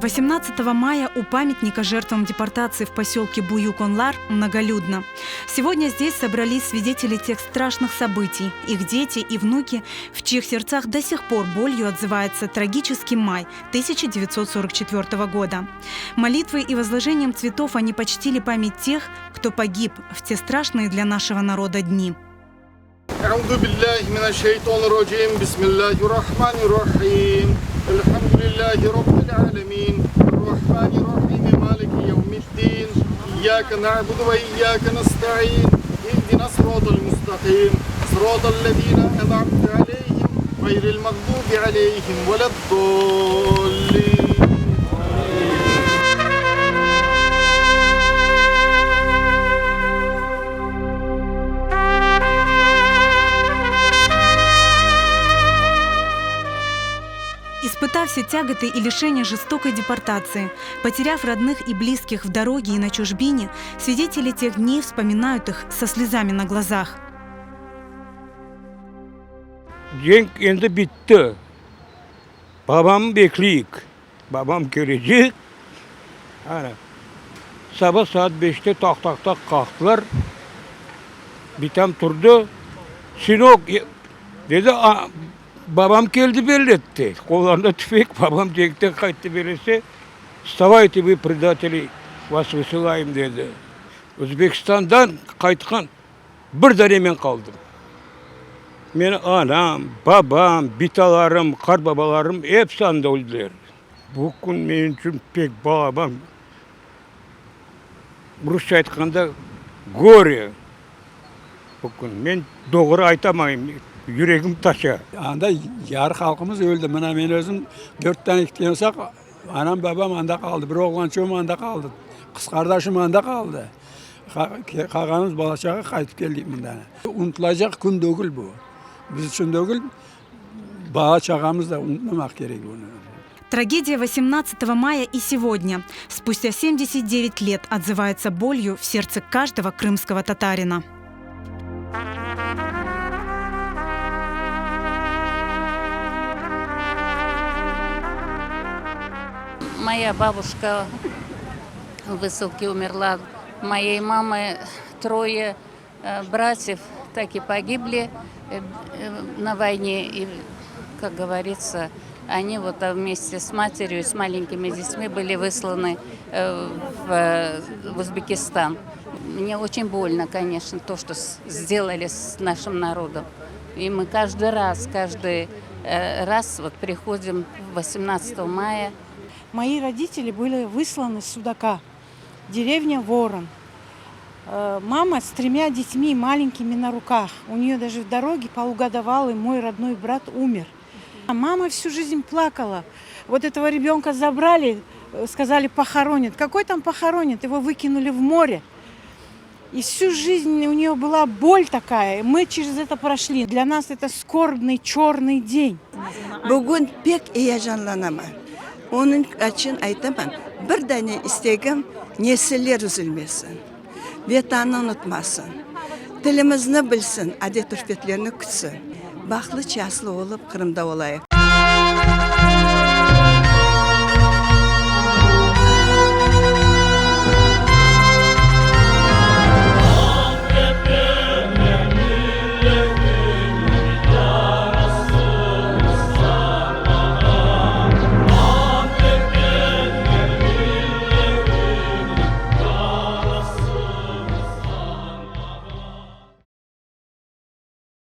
18 мая у памятника жертвам депортации в поселке Буюк-Онлар многолюдно. Сегодня здесь собрались свидетели тех страшных событий, их дети и внуки, в чьих сердцах до сих пор болью отзывается трагический май 1944 года. Молитвой и возложением цветов они почтили память тех, кто погиб в те страшные для нашего народа дни. أعوذ بالله من الشيطان الرجيم بسم الله الرحمن الرحيم الحمد لله رب العالمين الرحمن الرحيم مالك يوم الدين إياك نعبد وإياك نستعين اهدنا الصراط المستقيم صراط الذين أنعمت عليهم غير المغضوب عليهم ولا الضالين. Испытав все тяготы и лишения жестокой депортации, потеряв родных и близких в дороге и на чужбине, свидетели тех дней вспоминают их со слезами на глазах. Cenk endi bitti. Babam bekleyik. Babam gelecek. Hani sabah saat 5'te tak kalktılar. Bitem turdu. Sinok dedi. Babam geldi belli etti. Kollarında tüfek. Babam cenkten kayıttı birisi. Ставайте вы предатели, вас высылаем dedi. Özbekistan'dan kaytkan bir dönemen kaldım. Meni anam, babam, bitalarım, karbabalarım hepsi anda öldüler. Bu gün benim için pek babam. Rusça aytkanda горе. Bu gün men doğru aytamayım. Yüreğim taşa. Anda yarı halkımız öldü. Ben özüm 4 tane gittiysek anam babam anda kaldı. Bir oğlançığım anda kaldı. Kız kardeşim anda kaldı. Kağanız balaçağı kayıtıp geldik bundan. Unutulacak gün değil bu. Biz için değil, balaçağımız da unutmamak gerek bunu. Трагедия 18 мая и сегодня, спустя 79 лет, отзывается болью в сердце каждого крымского татарина. Моя бабушка в Высоке умерла. Моей мамы 3 братьев так и погибли на войне. И, как говорится, они вот вместе с матерью, с маленькими детьми были высланы в Узбекистан. Мне очень больно, конечно, то, что сделали с нашим народом. И мы каждый раз вот приходим 18 мая. Мои родители были высланы с Судака, деревня Ворон. Мама с 3 детьми маленькими на руках. У нее даже в дороге полугодовалый мой родной брат умер. А мама всю жизнь плакала. Вот этого ребенка забрали, сказали похоронят. Какой там похоронят? Его выкинули в море. И всю жизнь у нее была боль такая. Мы через это прошли. Для нас это скорбный черный день. Bugün pek heyecanlanamam. Onun için aytamam. Bir tane istegim nesiller üzülmesin. Vatanını unutmasın. Dilimizni bilsin, adet-urfetlerini kütsün. Baxtlı, çaslı olup Kırım'da olayıq.